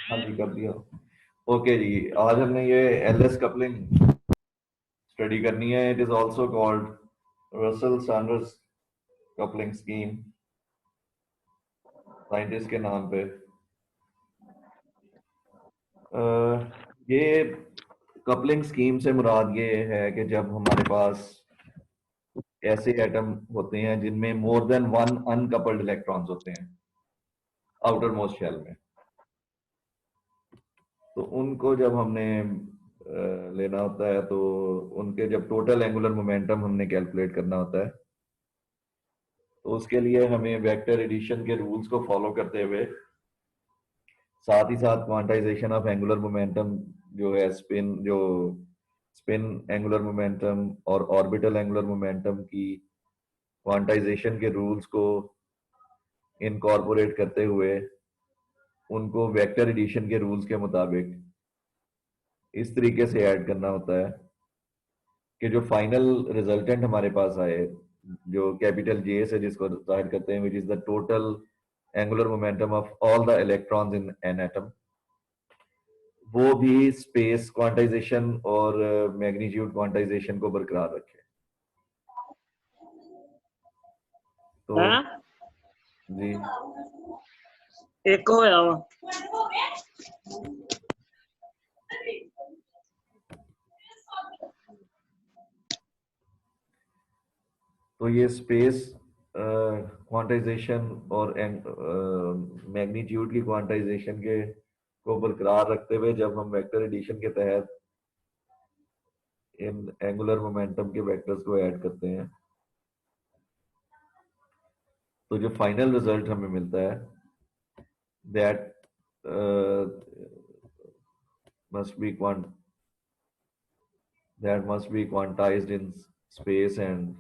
हाँ जी, कर दिया। ओके जी, आज हमने ये एलएस कपलिंग स्टडी करनी है। It is also called Russell Sanders coupling scheme, scientist के नाम पे। ये कपलिंग स्कीम से मुराद ये है कि जब हमारे पास ऐसे एटम होते हैं जिनमें more than one uncoupled electrons होते हैं आउटर मोस्ट शेल में, तो उनको जब हमने लेना होता है तो उनके जब टोटल एंगुलर मोमेंटम हमने कैलकुलेट करना होता है, तो उसके लिए हमें वेक्टर एडिशन के रूल्स को फॉलो करते हुए साथ ही साथ क्वांटाइजेशन ऑफ एंगुलर मोमेंटम जो है स्पिन एंगुलर मोमेंटम और ऑर्बिटल एंगुलर मोमेंटम की क्वांटाइजेशन के रूल्स को इनकॉर्पोरेट करते हुए उनको वेक्टर एडिशन के रूल्स के मुताबिक इस तरीके से ऐड करना होता है कि जो फाइनल रिजल्टेंट हमारे पास आए, जो कैपिटल जे से जिसको जाहिर करते हैं, which is the total angular momentum of all the electrons in an atom, वो भी स्पेस क्वांटाइजेशन और मैग्नीट्यूड क्वांटाइजेशन को बरकरार रखे। तो हाँ जी, एक होया वा तो ये स्पेस क्वांटाइजेशन और मैग्नीट्यूड की क्वांटाइजेशन के को बरकरार रखते हुए जब हम वेक्टर एडिशन के तहत इन एंगुलर मोमेंटम के वेक्टर्स को ऐड करते हैं, तो जो फाइनल रिजल्ट हमें मिलता है that must be quantized in space and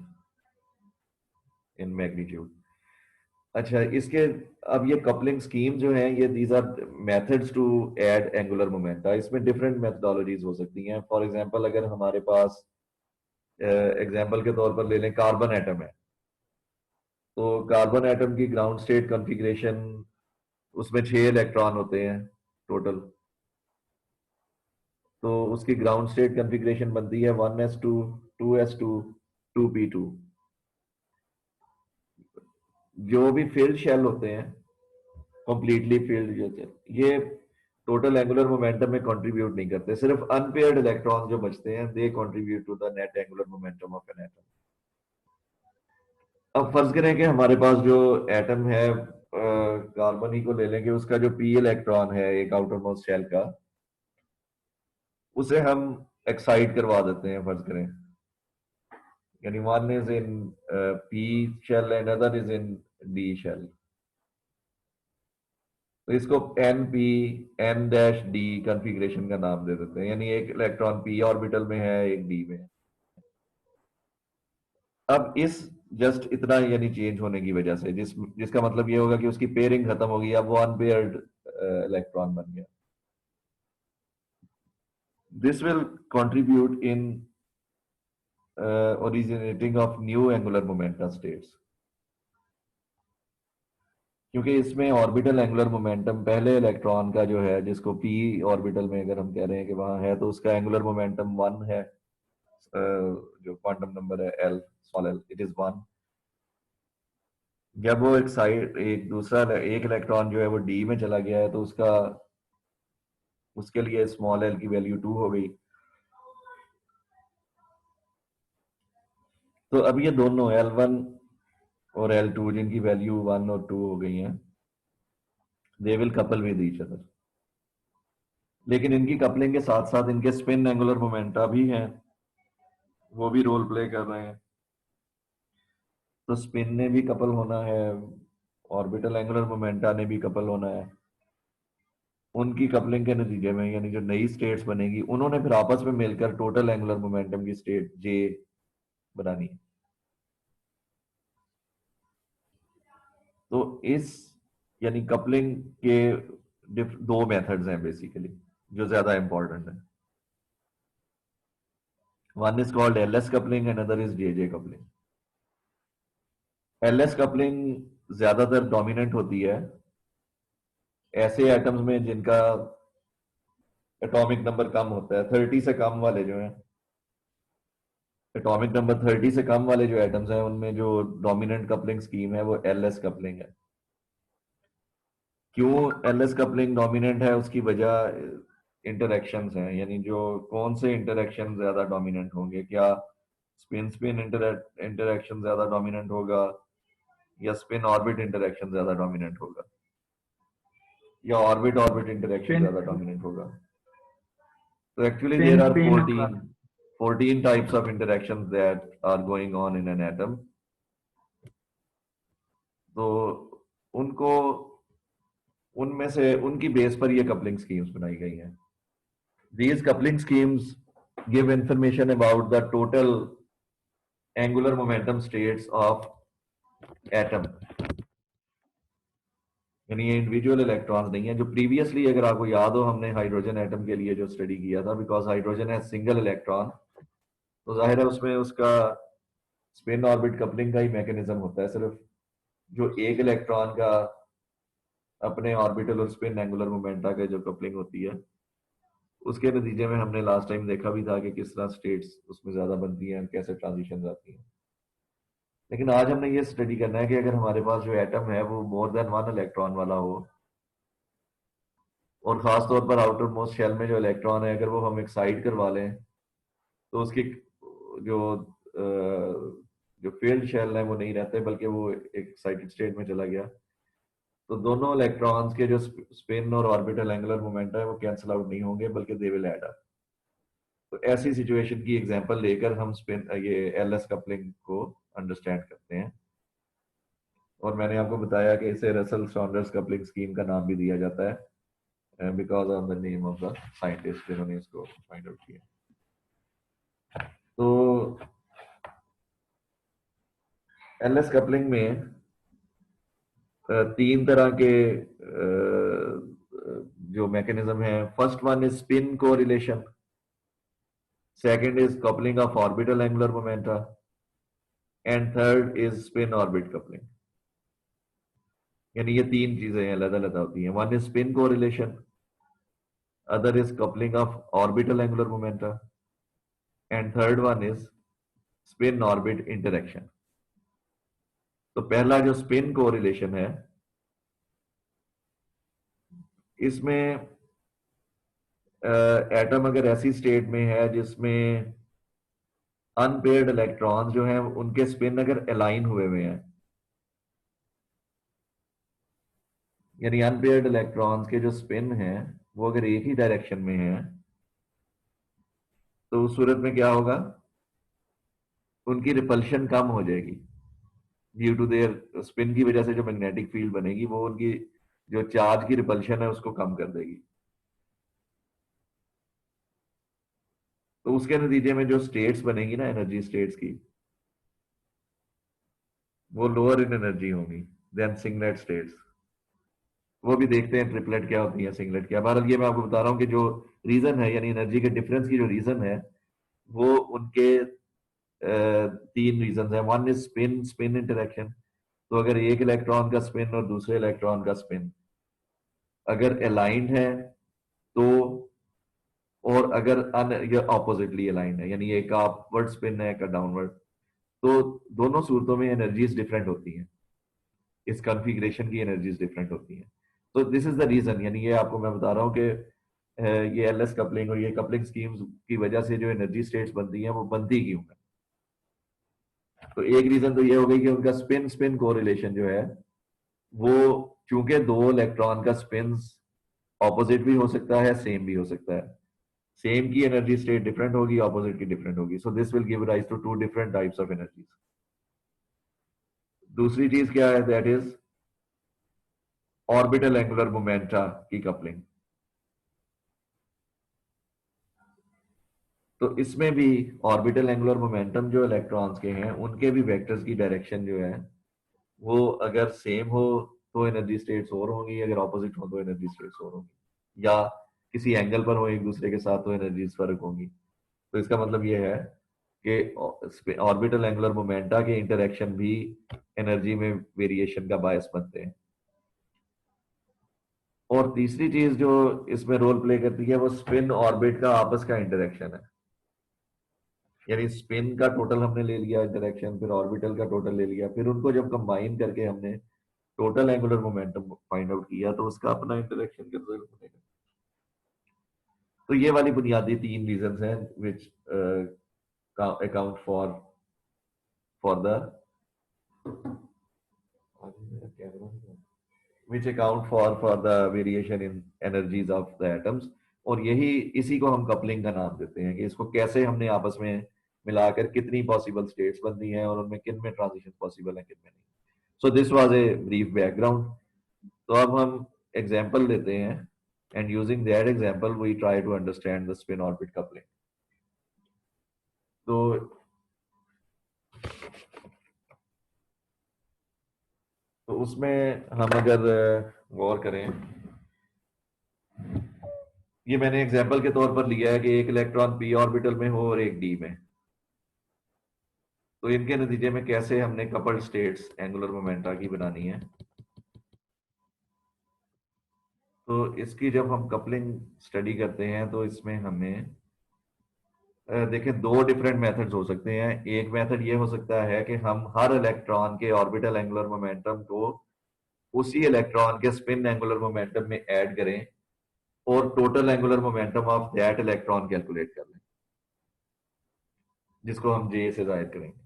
in magnitude. अच्छा, इसके अब ये कपलिंग स्कीम जो है, ये these are methods to add angular momenta. इसमें डिफरेंट मेथडोलॉजीज हो सकती हैं। फॉर एग्जांपल, अगर हमारे पास एग्जांपल के तौर पर ले लें कार्बन एटम है, तो कार्बन एटम की ग्राउंड स्टेट कॉन्फ़िगरेशन, उसमें 6 इलेक्ट्रॉन होते हैं टोटल, तो उसकी ग्राउंड स्टेट कॉन्फ़िगरेशन बनती है 1s2 2s2 2p2। जो भी फील्ड शेल होते हैं, कंप्लीटली फील्ड जो होते हैं, ये टोटल एंगुलर मोमेंटम में कंट्रीब्यूट नहीं करते। सिर्फ अनपेयर्ड इलेक्ट्रॉन जो बचते हैं, they contribute to the net angular momentum of an atom. अब फर्ज करें कि हमारे पास जो एटम है, कार्बन ही को ले लेंगे, उसका जो पी इलेक्ट्रॉन है एक आउटर मोस्ट शेल का, उसे हम एक्साइट करवा देते हैं, फर्ज करें, यानी one is in p shell and other is in d shell. तो इसको n p n dash d configuration का नाम दे देते हैं, यानी एक इलेक्ट्रॉन पी ऑर्बिटल में है, एक डी में है। अब इस जस्ट इतना यानी चेंज होने की वजह से जिसका मतलब ये होगा कि उसकी पेयरिंग खत्म होगी, अब वो अनपेयर्ड इलेक्ट्रॉन बन गया। This will contribute in originating of new angular momentum states, क्योंकि इसमें ऑर्बिटल एंगुलर मोमेंटम पहले इलेक्ट्रॉन का जो है, जिसको पी ऑर्बिटल में अगर हम कह रहे हैं कि वहां है, तो उसका एंगुलर मोमेंटम 1 है। जो क्वांटम नंबर है L, small L, it is 1। जब वो एक दूसरा एक इलेक्ट्रॉन जो है वो डी में चला गया है, तो उसके लिए स्मॉल एल की वैल्यू 2 हो गई। तो अब ये दोनों L1 और L2 जिनकी वैल्यू 1 और 2 हो गई हैं, they will couple with each other. लेकिन इनकी कपलिंग के साथ साथ इनके स्पिन एंगुलर मोमेंटा भी हैं, वो भी रोल प्ले कर रहे हैं। तो स्पिन ने भी कपल होना है, ऑर्बिटल एंगुलर मोमेंटा ने भी कपल होना है। उनकी कपलिंग के नतीजे में, यानी जो नई स्टेट्स बनेगी, उन्होंने फिर आपस में मिलकर टोटल एंगुलर मोमेंटम की स्टेट जे बनानी है। तो इस यानी कपलिंग के दो मेथड्स हैं बेसिकली, जो ज्यादा इंपॉर्टेंट है। One is called LS coupling and other is JJ coupling. LS coupling ज्यादातर डोमिनेंट होती है ऐसे एटम्स में जिनका एटॉमिक नंबर कम होता है 30 से कम वाले जो हैं, एटॉमिक नंबर 30 से कम वाले जो एटम्स हैं उनमें जो डोमिनेंट कपलिंग स्कीम है वो एलएस कपलिंग है। क्यों एलएस कपलिंग डोमिनेंट है, उसकी वजह इंटरेक्शंस हैं, यानी जो कौन से इंटरेक्शन ज्यादा डोमिनेंट होंगे, क्या स्पिन स्पिन इंटरेक्शन ज्यादा डोमिनेंट होगा या स्पिन ऑर्बिट इंटरेक्शन ज्यादा डोमिनेंट होगा या ऑर्बिट ऑर्बिट इंटरेक्शन स्पिन ज्यादा डोमिनेंट होगा। So actually spin there are spin होगा। 14 types of interactions that are going on in an atom. तो उनको उनमें से उनकी बेस पर ये कपलिंग स्कीम्स बनाई गई हैं। These coupling schemes give information about the total angular momentum states of atom. यानी ये इंडिविजुअल इलेक्ट्रॉन्स नहीं है, जो प्रीवियसली अगर आपको याद हो हमने हाइड्रोजन एटम के लिए जो स्टडी किया था, बिकॉज हाइड्रोजन है सिंगल इलेक्ट्रॉन, तो जाहिर है उसमें उसका स्पिन ऑर्बिट कपलिंग का ही मैकेनिज्म होता है, सिर्फ जो एक इलेक्ट्रॉन का अपने ऑर्बिटल और स्पिन एंगुलर मोमेंटा का जो कपलिंग होती है, उसके नतीजे में हमने लास्ट टाइम देखा भी था कि किस तरह स्टेट्स उसमें ज्यादा बनती हैं, कैसे ट्रांजिशन आती हैं। लेकिन आज हमने ये स्टडी करना है कि अगर हमारे पास जो एटम है वो मोर देन वन इलेक्ट्रॉन वाला हो, और खास तौर पर आउटर मोस्ट शेल में जो इलेक्ट्रॉन है अगर वो हम एक्साइट करवा लें, तो उसकी जो जो फील्ड शेल है वो नहीं रहते, बल्कि वो एक एक्साइटेड स्टेट में चला गया, तो दोनों इलेक्ट्रॉन्स के जो स्पिन और ऑर्बिटल एंगुलर मोमेंटम है वो कैंसिल आउट नहीं होंगे, बल्कि दे विल ऐड अप। तो ऐसी सिचुएशन की एग्जांपल लेकर हम स्पिन ये एलएस कपलिंग को अंडरस्टैंड करते हैं। और मैंने आपको बताया कि इसे रसल सॉन्डर्स कपलिंग स्कीम का नाम भी दिया जाता है because of the name of the scientist जिन्होंने इसको फाइंड आउट किया। तो एलएस कपलिंग में तीन तरह के जो मैकेनिज्म है, first one is spin correlation, second is coupling of orbital angular momenta, and third is spin orbit coupling. यानी ये तीन चीजें अलग अलग होती हैं। One is spin correlation, other is coupling of orbital angular momenta, and third one is spin orbit interaction. तो पहला जो स्पिन कोरिलेशन है, इसमें एटम अगर ऐसी स्टेट में है जिसमें अनपेयर्ड इलेक्ट्रॉन्स जो हैं उनके स्पिन अगर अलाइन हुए हुए हैं, यानी अनपेयर्ड इलेक्ट्रॉन्स के जो स्पिन हैं वो अगर एक ही डायरेक्शन में हैं, तो उस सूरत में क्या होगा, उनकी रिपल्शन कम हो जाएगी ड्यू टू देयर स्पिन की वजह से जो मैग्नेटिक फील्ड बनेगी वो उनकी जो चार्ज की रिपल्शन है उसको कम कर देगी। तो उसके नतीजे में जो स्टेट्स बनेगी ना एनर्जी स्टेट्स की, वो लोअर इन एनर्जी होंगी देन सिंगलेट स्टेट्स। वो भी देखते हैं ट्रिपलेट क्या होती है, सिंगलेट क्या। बहरहाल ये मैं आपको बता रहा हूँ कि जो रीजन है यानी एनर्जी के डिफरेंस की जो रीजन है वो उनके तीन रीजन है। One is spin spin interaction, तो अगर एक इलेक्ट्रॉन का स्पिन और दूसरे इलेक्ट्रॉन का स्पिन अगर अलाइंड है तो, और अगर ये ऑपोजिटली अलाइंड है, यानी एक अपवर्ड स्पिन है एक डाउनवर्ड, तो दोनों सूरतों में एनर्जीज डिफरेंट होती हैं, इस कॉन्फ़िगरेशन की एनर्जीज डिफरेंट होती हैं। तो दिस इज द रीजन, यानी ये आपको मैं बता रहा हूँ कि ये एलएस कपलिंग और ये कपलिंग स्कीम्स की वजह से जो एनर्जी स्टेट्स बनती हैं वो बनती क्यों है। तो एक रीजन तो ये हो गई कि उनका स्पिन स्पिन कोरिलेशन जो है वो, चूंकि दो इलेक्ट्रॉन का स्पिन ऑपोजिट भी हो सकता है सेम भी हो सकता है, सेम की एनर्जी स्टेट डिफरेंट होगी, ऑपोजिट की डिफरेंट होगी, so this will give rise to two different types of energies. दूसरी चीज क्या है, that is orbital angular momenta की कपलिंग। तो इसमें भी ऑर्बिटल एंगुलर मोमेंटम जो इलेक्ट्रॉन्स के हैं उनके भी वेक्टर्स की डायरेक्शन जो है वो अगर सेम हो तो एनर्जी स्टेट्स और होंगी, अगर ऑपोजिट हो तो एनर्जी स्टेट्स और होंगी, या किसी एंगल पर हो एक दूसरे के साथ तो एनर्जीज फर्क होंगी। तो इसका मतलब ये है कि ऑर्बिटल एंगुलर मोमेंटा के इंटरेक्शन भी एनर्जी में वेरिएशन का बायस बनते हैं। और तीसरी चीज जो इसमें रोल प्ले करती है वो स्पिन ऑर्बिट का आपस का इंटरेक्शन है। यानी स्पिन का टोटल हमने ले लिया इंटरेक्शन, फिर ऑर्बिटल का टोटल ले लिया, फिर उनको जब कंबाइन करके हमने total angular momentum find out किया तो उसका अपना इंटरेक्शन का रिजल्ट बनेगा। तो ये वाली बुनियादी 3 रीजंस हैं which account for the which account for the variation in energies of the atoms। और यही इसी को हम कपलिंग का नाम देते हैं कि इसको कैसे हमने आपस में मिलाकर कितनी पॉसिबल स्टेट्स बनती हैं और उनमें किन में ट्रांजिशन पॉसिबल है किन में नहीं। So this was a brief background. तो अब हम एग्जांपल देते हैं and using that example we try to understand the spin orbit coupling. तो उसमें हम अगर गौर करें, ये मैंने एग्जांपल के तौर पर लिया है कि एक इलेक्ट्रॉन पी ऑर्बिटल में हो और एक डी में, तो इनके नतीजे में कैसे हमने कपल्ड स्टेट्स एंगुलर मोमेंटा की बनानी है। तो इसकी जब हम कपलिंग स्टडी करते हैं तो इसमें हमें देखें 2 डिफरेंट मेथड्स हो सकते हैं। एक मेथड ये हो सकता है कि हम हर इलेक्ट्रॉन के ऑर्बिटल एंगुलर मोमेंटम को उसी इलेक्ट्रॉन के स्पिन एंगुलर मोमेंटम में ऐड करें और total angular momentum of that electron calculate कर लें, जिसको हम जे से जाहिर करेंगे।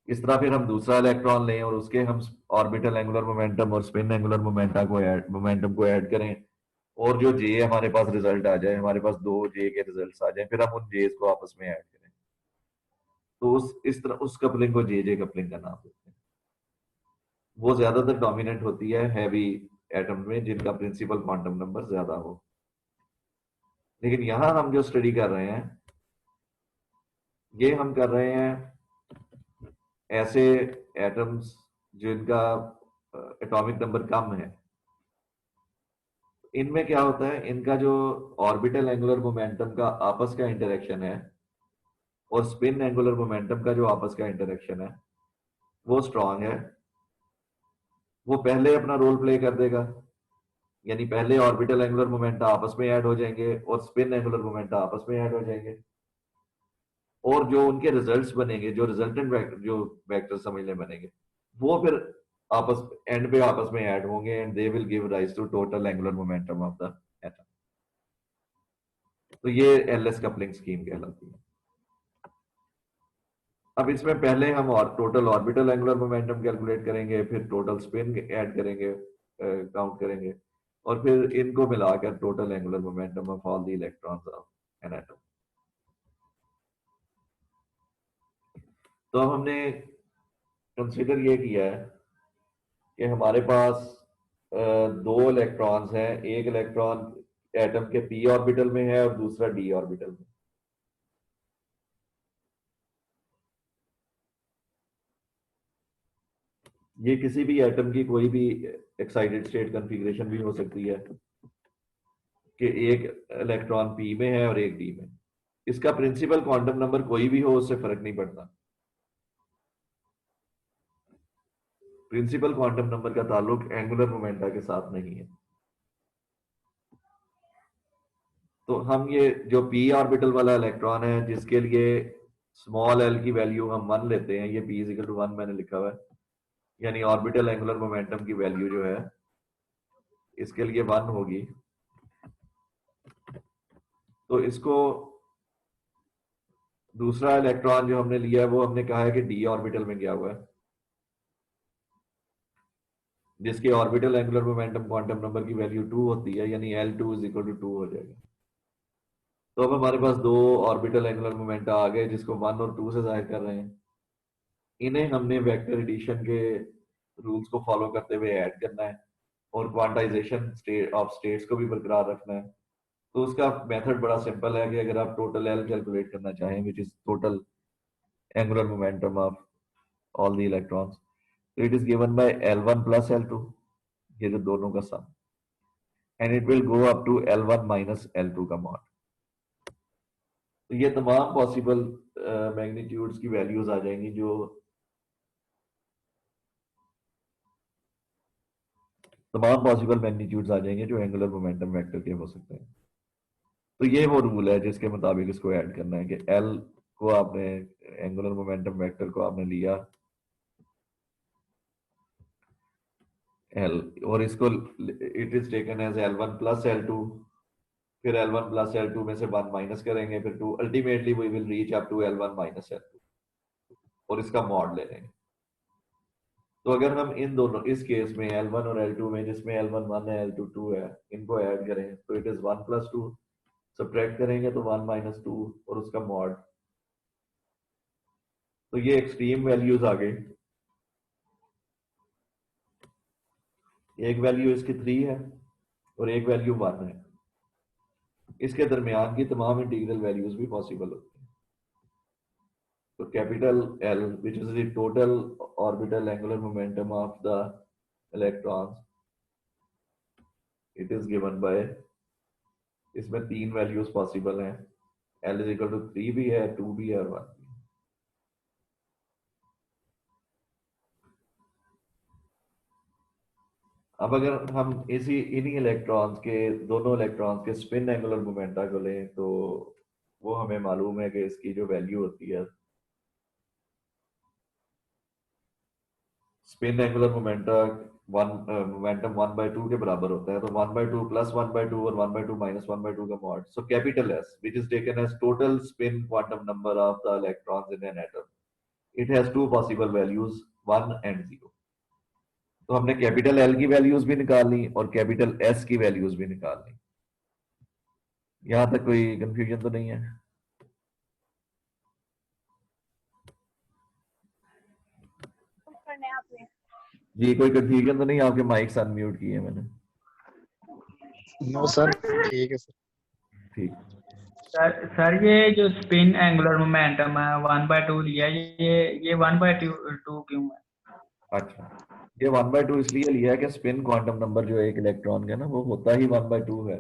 इस तरह फिर हम दूसरा इलेक्ट्रॉन लें और उसके हम ऑर्बिटल एंगुलर मोमेंटम और स्पिन एंगुलर मोमेंटम को ऐड करें, और जो जे हमारे पास रिजल्ट आ जाए, हमारे पास 2 जे के रिजल्ट आ जाए, फिर हम उन जे को आपस में ऐड करें। तो इस तरह उस कपलिंग को जे कपलिंग का नाम देते हैं। वो ज्यादातर डोमिनेंट होती है हैवी एटम में जिनका प्रिंसिपल क्वांटम नंबर ज्यादा हो। लेकिन यहां हम जो स्टडी कर रहे हैं, ये हम कर रहे हैं ऐसे एटम्स जिनका एटॉमिक नंबर कम है। इनमें क्या होता है, इनका जो ऑर्बिटल एंगुलर मोमेंटम का आपस का इंटरेक्शन है और स्पिन एंगुलर मोमेंटम का जो आपस का इंटरेक्शन है वो स्ट्रांग है। वो पहले अपना रोल प्ले कर देगा, यानी पहले ऑर्बिटल एंगुलर मोमेंटा आपस में ऐड हो जाएंगे और स्पिन एंगुलर मोमेंटा आपस में ऐड हो जाएंगे, और जो उनके रिजल्ट्स बनेंगे, जो रिजल्टेंट वेक्टर, जो वेक्टर समझ लें बनेंगे, वो फिर आपस एंड पे आपस में ऐड होंगे and they will give rise to total angular momentum of the atom. तो ये एलएस कपलिंग स्कीम कहलाती है। अब इसमें पहले हम total orbital angular momentum calculate करेंगे, फिर टोटल स्पिन ऐड करेंगे, काउंट करेंगे, और फिर इनको मिलाकर total angular momentum of all the electrons of an atom. तो अब हमने कंसीडर ये किया है कि हमारे पास 2 इलेक्ट्रॉन्स हैं। एक इलेक्ट्रॉन एटम के पी ऑर्बिटल में है और दूसरा डी ऑर्बिटल में। ये किसी भी एटम की कोई भी एक्साइटेड स्टेट कॉन्फ़िगरेशन भी हो सकती है कि एक इलेक्ट्रॉन पी में है और एक डी में। इसका प्रिंसिपल क्वांटम नंबर कोई भी हो, उससे फर्क नहीं पड़ता। प्रिंसिपल क्वांटम नंबर का ताल्लुक एंगुलर मोमेंटा के साथ नहीं है। तो हम ये जो पी ऑर्बिटल वाला इलेक्ट्रॉन है, जिसके लिए स्मॉल एल की वैल्यू हम 1 लेते हैं, ये पी इक्वल टू 1 मैंने लिखा हुआ है, यानी ऑर्बिटल एंगुलर मोमेंटम की वैल्यू जो है इसके लिए 1 होगी। तो इसको दूसरा इलेक्ट्रॉन जो हमने लिया है वो हमने कहा है कि डी ऑर्बिटल में गया हुआ है, जिसके orbital angular momentum quantum number की वैल्यू 2 होती है, यानी L2 इज इक्वल टू 2 हो जाएगा। तो अब हमारे पास 2 ऑर्बिटल एंगुलर मोमेंटा आ गए जिसको 1 और 2 से जाहिर कर रहे हैं। इन्हें हमने वेक्टर एडिशन के रूल्स को फॉलो करते हुए ऐड करना है और क्वांटाइजेशन ऑफ स्टेट्स को भी बरकरार रखना है। तो उसका मेथड बड़ा सिंपल है कि अगर आप टोटल एल कैलकुलेट करना चाहें, which is total angular momentum of all the electrons, तो it is given by L1 plus L2, ये जो दोनों का sum, and it will go up to L1 minus L2 का मॉड। तो ये तमाम पॉसिबल मैग्नीट्यूड्स की वैल्यूज आ जाएंगी जो तमाम पॉसिबल मैग्नीट्यूड्स आ जाएंगे जो एंगुलर मोमेंटम वेक्टर के हो सकते हैं। तो ये वो रूल है जिसके मुताबिक इसको ऐड करना है कि एल को आपने, एंगुलर मोमेंटम वेक्टर को आपने लिया एल, और इसको it is taken as L1 plus L2, फिर L1 प्लस L2 में से 1 माइनस करेंगे, फिर 2, ultimately we will reach up to L1 minus L2 और इसका मॉड ले लेंगे। तो अगर हम इन दोनों, इस केस में L1 और L2 में, जिसमें L1 1 है L2 2 है, इनको ऐड करें तो इट इज 1 प्लस 2, सब्ट्रैक्ट करेंगे तो 1 माइनस 2 और उसका मॉड। तो ये एक्सट्रीम वैल्यूज आ गई। एक वैल्यू इसकी 3 है और एक वैल्यू 1 है। इसके दरमियान की तमाम इंटीग्रल वैल्यूज भी पॉसिबल होती हैं। तो capital L which is the total orbital angular momentum of the electrons, it is given bye, इसमें 3 वैल्यूज पॉसिबल हैं, L इज इक्वल टू 3 भी है, 2 भी है और 1 भी है। अब अगर हम इन्हीं इलेक्ट्रॉन्स के, दोनों इलेक्ट्रॉन्स के स्पिन एंगुलर मोमेंटा को लें तो वो हमें मालूम है कि इसकी जो वैल्यू होती है, स्पिन एंगुलर मोमेंटम 1/2 के बराबर होता है। तो 1/2 प्लस 1/2 और 1/2 माइनस 1/2 का mod. So capital S which is taken as total spin quantum number of the electrons in an atom, it has two possible values 1 and 0। तो हमने कैपिटल एल की वैल्यूज भी निकाल ली और कैपिटल एस की values भी निकाल ली। यहां तक कोई कंफ्यूजन तो नहीं है? जी, कोई कंफ्यूजन तो नहीं? आपके माइक्स अनम्यूट किए मैंने। नो सर, ठीक है सर। ठीक। सर ये जो स्पिन एंगुलर मोमेंटम है 1/2 लिया, ये 1/2 क्यों है? अच्छा, ये 1/2 इसलिए लिया है कि स्पिन क्वांटम नंबर जो एक इलेक्ट्रॉन का ना वो होता ही 1/2 है।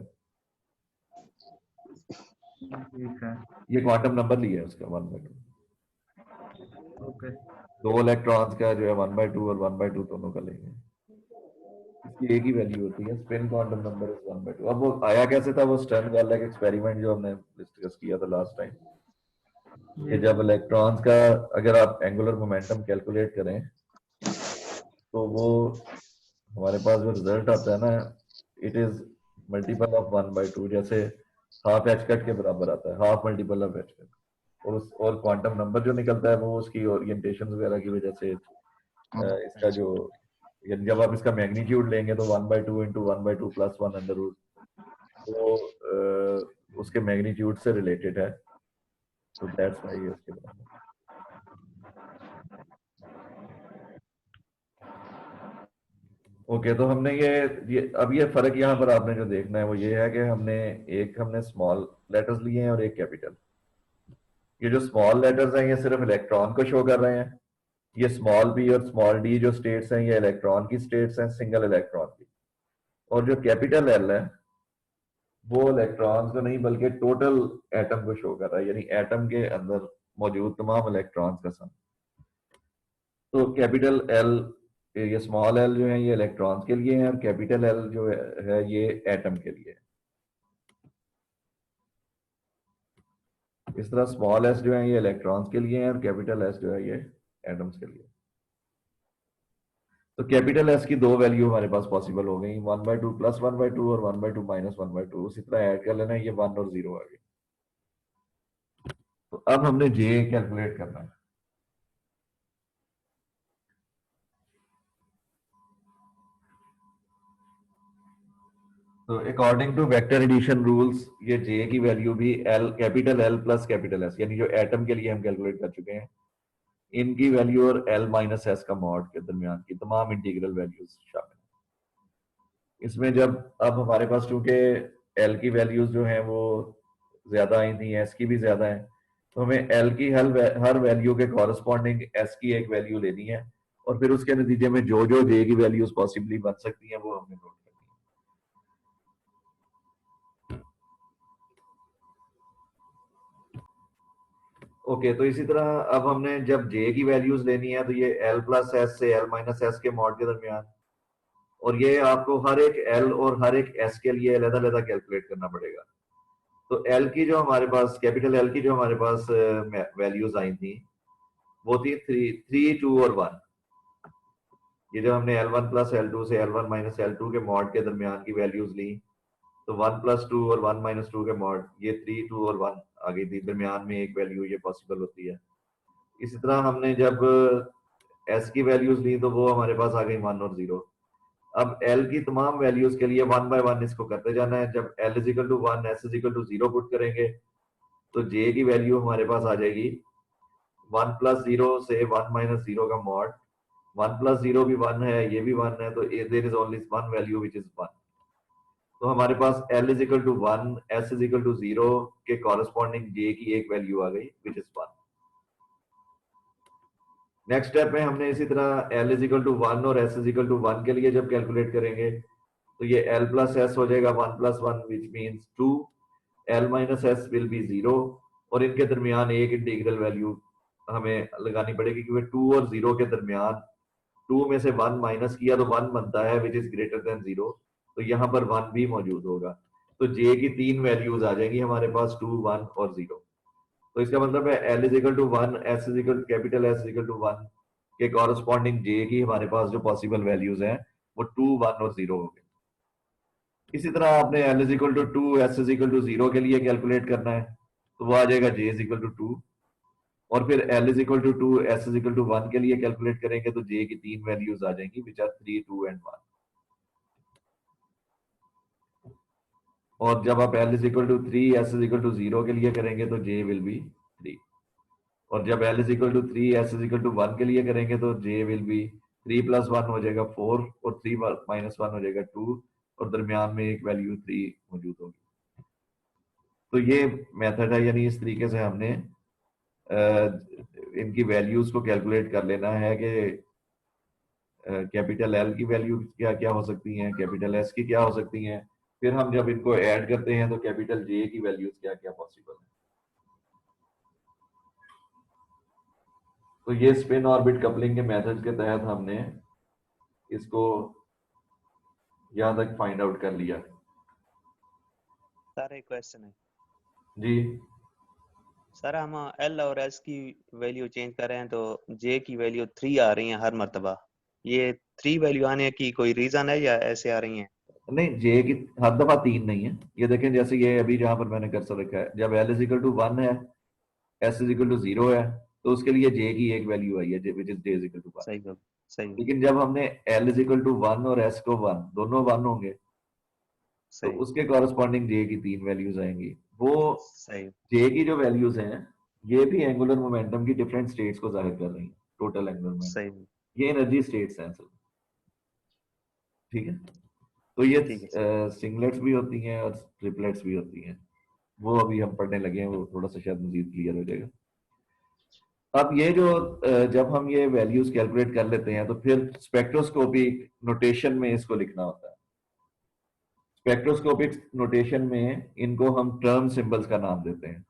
ठीक है, ये क्वांटम नंबर लिया है उसका 1/2। ओके। दो इलेक्ट्रॉन्स का जो है 1/2 और 1/2 दोनों का लेंगे, इसकी एक ही वैल्यू होती है, स्पिन क्वांटम नंबर इज 1/2। अब वो आया कैसे था? वो स्टर्न वाला एक्सपेरिमेंट जो हमने डिस्कस किया था लास्ट टाइम, कि जब इलेक्ट्रॉन्स का अगर आप एंगुलर मोमेंटम कैलकुलेट करें तो वो हमारे पास जो रिजल्ट आता है ना, इट इज मल्टीपल ऑफ 1/2, जैसे हाफ एच कट के बराबर आता है, half multiple of H cut. और क्वांटम नंबर जो निकलता है वो उसकी ओरिएंटेशन वगैरह की वजह से इसका जो, जब आप इसका मैग्नीट्यूड लेंगे तो 1/2 इंटू 1/2 प्लस 1 अंडर रूट, वो उसके मैग्नीट्यूड से रिलेटेड है। तो दैट्स व्हाई इसके बराबर। ओके, तो हमने ये अब ये फर्क यहाँ पर आपने जो देखना है वो ये है कि हमने स्मॉल लेटर्स लिए हैं और एक कैपिटल। ये जो स्मॉल लेटर्स हैं ये सिर्फ इलेक्ट्रॉन को शो कर रहे हैं। ये स्मॉल बी और स्मॉल डी जो स्टेट्स हैं ये इलेक्ट्रॉन की स्टेट्स हैं, सिंगल इलेक्ट्रॉन की। और जो कैपिटल एल है वो इलेक्ट्रॉन्स को नहीं बल्कि टोटल एटम को शो कर रहा है, यानी एटम के अंदर मौजूद तमाम इलेक्ट्रॉन्स का सम। तो कैपिटल एल, ये स्मॉल एल जो है ये इलेक्ट्रॉन्स के लिए है और कैपिटल एल जो है ये एटम के लिए है। इस तरह स्मॉल एस जो है ये इलेक्ट्रॉन्स के लिए है और कैपिटल एस जो है ये एटम्स के लिए। तो कैपिटल एस की दो वैल्यू हमारे पास पॉसिबल हो गई, 1/2 प्लस 1/2 और 1/2 माइनस 1/2। उसी तरह ऐड कर लेना, ये 1 और 0 आ गए। तो अब हमने जे कैलकुलेट करना है। तो according to vector addition rules ये जे की वैल्यू भी L, capital L plus capital S, यानी जो एटम के लिए हम कैलकुलेट कर चुके हैं, इनकी वैल्यू और एल माइनस एस का मॉड के दरमियान की तमाम इंटीग्रल वैल्यूज शामिल। इसमें जब अब हमारे पास चूंकि एल की वैल्यूज जो हैं वो ज्यादा आई थी, एस की भी ज्यादा है, तो हमें एल की हर वैल्यू के कॉरेस्पॉन्डिंग एस की एक वैल्यू लेनी है और फिर उसके नतीजे में जो जो जे की वैल्यूज पॉसिबली बन सकती हैं वो हमने नोट करनी है। ओके, तो इसी तरह अब हमने जब जे की वैल्यूज लेनी है तो ये एल प्लस एस से एल माइनस एस के मॉड के दरमियान, और ये आपको हर एक एल और हर एक एस के लिए अलग अलग कैलकुलेट करना पड़ेगा। तो एल की जो हमारे पास, कैपिटल एल की जो हमारे पास वैल्यूज आई थी वो थी 3, 2 और 1। ये जो हमने L1 प्लस L2 से L1 माइनस L2 के मॉड के दरमियान की वैल्यूज ली, तो 1 प्लस 2 और 1 माइनस 2 के मॉड, ये 3, 2 और 1 आ गई थी, दरमियान में एक वैल्यू ये पॉसिबल होती है। इसी तरह हमने जब S की वैल्यूज ली तो वो हमारे पास आ गई 1 और 0। अब L की तमाम वैल्यूज के लिए 1 बाय 1 इसको करते जाना है। जब L is equal to 1, S is equal to 0 put करेंगे तो J की वैल्यू हमारे पास आ जाएगी 1 प्लस 0 से 1 माइनस 0 का मॉड। 1 प्लस 0 भी 1 है, ये भी 1 है, तो there is only one value which is 1। तो हमारे पास L is equal to 1, S is equal to 0 के कॉरेस्पॉन्डिंग J की एक वैल्यू आ गई विच इज 1। नेक्स्ट स्टेप में हमने इसी तरह L इज इक्वल टू 1 और S इज इक्वल टू 1 के लिए जब कैलकुलेट करेंगे तो ये L प्लस S हो जाएगा 1 plus 1 which means 2। L minus S will be 0 और इनके दरमियान एक इंटीग्रल वैल्यू हमें लगानी पड़ेगी क्योंकि 2 और 0 के दरमियान 2 में से 1 माइनस किया तो 1 बनता है विच इज ग्रेटर देन 0, तो यहाँ पर 1 भी मौजूद होगा। तो J की 3 वैल्यूज आ जाएंगी हमारे पास, 2, 1 और 0। तो इसका मतलब है L is equal to 1, S is equal capital S is equal to 1 के कॉरेस्पॉन्डिंग J की हमारे पास जो पॉसिबल वैल्यूज हैं वो 2, 1 और 0 हो गए। इसी तरह आपने L is equal to 2, S is equal to 0 के लिए कैलकुलेट करना है, तो वो आ जाएगा J इज इक्वल टू 2। और फिर L is equal to 2, S is equal to 1 के लिए कैलकुलेट करेंगे तो J की 3 वैल्यूज आ जाएंगी विच आर 3, 2 एंड 1। और जब आप L is equal to 3, S is equal to 0 के लिए करेंगे तो J विल बी 3। और जब L is equal to 3, S is equal to 1 के लिए करेंगे तो J विल बी 3 प्लस 1 हो जाएगा 4 और 3 माइनस 1 हो जाएगा 2 और दरमियान में एक वैल्यू 3 मौजूद होगी। तो ये मेथड है, यानी इस तरीके से हमने इनकी वैल्यूज को कैलकुलेट कर लेना है कि कैपिटल L की वैल्यू क्या क्या हो सकती हैं, कैपिटल S की क्या हो सकती हैं, फिर हम जब इनको ऐड करते हैं तो कैपिटल J की वैल्यूज क्या क्या पॉसिबल है। तो ये स्पिन ऑर्बिट कपलिंग के मेथड के तहत हमने इसको यहाँ तक फाइंड आउट कर लिया। सर एक क्वेश्चन है जी सर, हम L और S की वैल्यू चेंज कर रहे हैं तो J की वैल्यू 3 आ रही है हर मर्तबा। ये 3 वैल्यू आने की कोई रीजन है या ऐसे आ रही हैं? नहीं, J की हर दफा 3 नहीं है। ये देखें जैसे ये अभी जहां पर मैंने कर्सर रखा है, जब L इज इक्वल टू 1 है, S इज इक्वल टू 0 है, तो उसके लिए J की एक वैल्यू आई है which is J is equal to 1। सही बात, सही बात, लेकिन जब हमने L इज इक्वल टू 1 और S को 1 दोनों 1 होंगे तो सही उसके कॉरेस्पॉन्डिंग J की 3 वैल्यूज आएंगी। वो सही J की जो वैल्यूज हैं ये भी एंगुलर मोमेंटम की डिफरेंट स्टेट्स को जाहिर कर रही हैं, टोटल एंगुलर मोमेंटम, सही ये एनर्जी स्टेट्स हैं असल में। ठीक है, तो ये ठीक है सर। सिंगलेट्स भी होती हैं और ट्रिपलेट्स भी होती हैं, वो अभी हम पढ़ने लगे हैं, वो थोड़ा सा शायद मजीद क्लियर हो जाएगा। अब ये जो जब हम ये वैल्यूज कैलकुलेट कर लेते हैं तो फिर स्पेक्ट्रोस्कोपिक नोटेशन में इसको लिखना होता है। स्पेक्ट्रोस्कोपिक नोटेशन में इनको हम टर्म सिंबल्स का नाम देते हैं,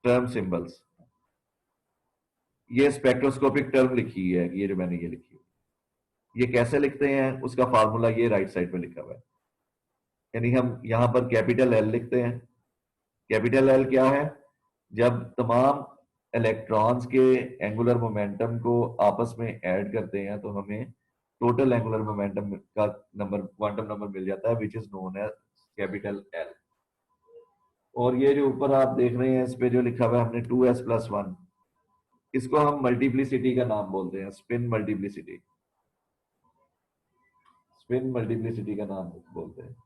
टर्म सिंबल्स। ये स्पेक्ट्रोस्कोपिक टर्म लिखी है, ये जो मैंने ये लिखी है, ये कैसे लिखते हैं उसका फार्मूला ये राइट साइड पे लिखा हुआ है। यानी हम यहां पर कैपिटल L लिखते हैं। कैपिटल L क्या है? जब तमाम इलेक्ट्रॉन्स के एंगुलर मोमेंटम को आपस में ऐड करते हैं तो हमें टोटल एंगुलर मोमेंटम का नंबर, क्वांटम नंबर मिल जाता है which is known as capital L। और ये जो ऊपर आप देख रहे हैं इस पे जो लिखा हुआ है हमने 2s प्लस 1, इसको हम मल्टीप्लिसिटी का नाम बोलते हैं, स्पिन मल्टीप्लिसिटी, स्पिन मल्टीप्लिसिटी का नाम बोलते हैं।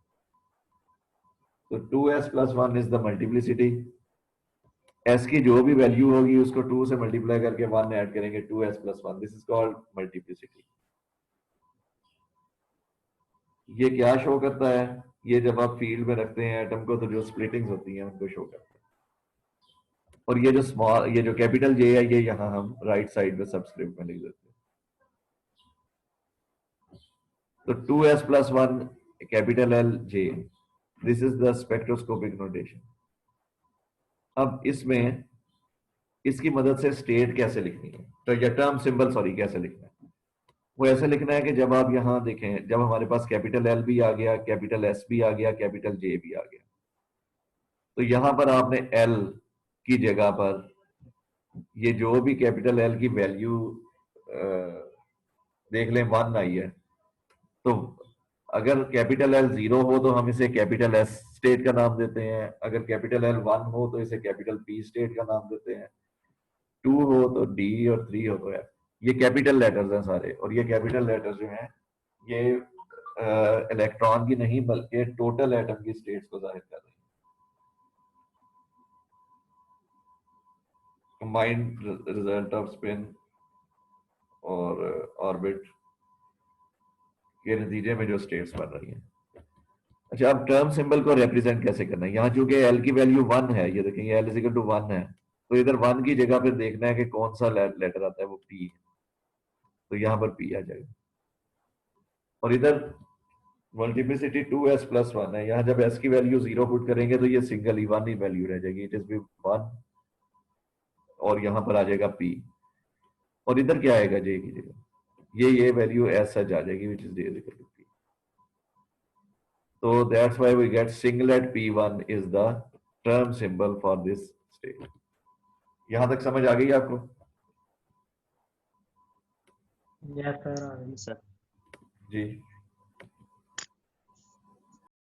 तो 2s plus 1 is the multiplicity. S की जो भी वैल्यू होगी उसको 2 से मल्टीप्लाई करके 1 ऐड करेंगे, 2s plus 1, this is called multiplicity. ये क्या शो करता है? ये जब आप फील्ड में रखते हैं एटम को तो जो स्प्लिटिंग्स होती हैं उनको शो करता है। और ये जो स्मॉल, ये जो कैपिटल J है, ये यहाँ हम राइट साइड में सबस्क्रिप्ट में लिख देते हैं। तो 2s plus 1 capital L J, this is the spectroscopic notation. अब इसमें इसकी मदद से स्टेट कैसे लिखनी है, तो या टर्म सिंबल सॉरी कैसे लिखना है। वो ऐसे लिखना है कि जब आप यहाँ देखें, जब हमारे पास कैपिटल एल भी आ गया, कैपिटल एस भी आ गया, कैपिटल जे भी आ गया, तो यहां पर आपने एल की जगह पर ये जो भी कैपिटल एल की वैल्यू देख लें 1 आई है, तो अगर कैपिटल एल 0 हो तो हम इसे कैपिटल एस स्टेट का नाम देते हैं, अगर कैपिटल एल 1 हो तो इसे कैपिटल पी स्टेट का नाम देते हैं, 2 हो तो डी और 3 हो तो एफ। ये कैपिटल लेटर्स हैं सारे, और ये कैपिटल लेटर्स जो हैं ये इलेक्ट्रॉन की नहीं बल्कि टोटल एटम की स्टेट्स को जाहिर कर रहे हैं। कंबाइंड रिजल्ट ऑफ स्पिन और ऑर्बिट के नतीजे में जो स्टेट्स बन रही हैं। अच्छा, अब टर्म सिंबल को रिप्रेजेंट कैसे करना है? यहाँ चूंकि एल की वैल्यू 1 है, ये देखें एल इज इक्वल टू 1 है, तो इधर 1 की जगह पे देखना है कि कौन सा लेटर आता है, वो पी है, तो यहाँ पर पी आ जाएगा। और इधर मल्टीप्लिसिटी 2s प्लस 1 है, यहाँ जब s की वैल्यू 0 पुट करेंगे तो ये सिंगल ही 1 ही वैल्यू रह जाएगी, इट इज बी 1, और यहाँ पर आ जाएगा p, और इधर क्या आएगा j की जगह, ये वैल्यू एस सच आ जाएगी which is j is equal to p। So that's why we get singlet P1 is the term symbol for this state. यहां तक समझ आ गई आपको? यस सर, सर जी।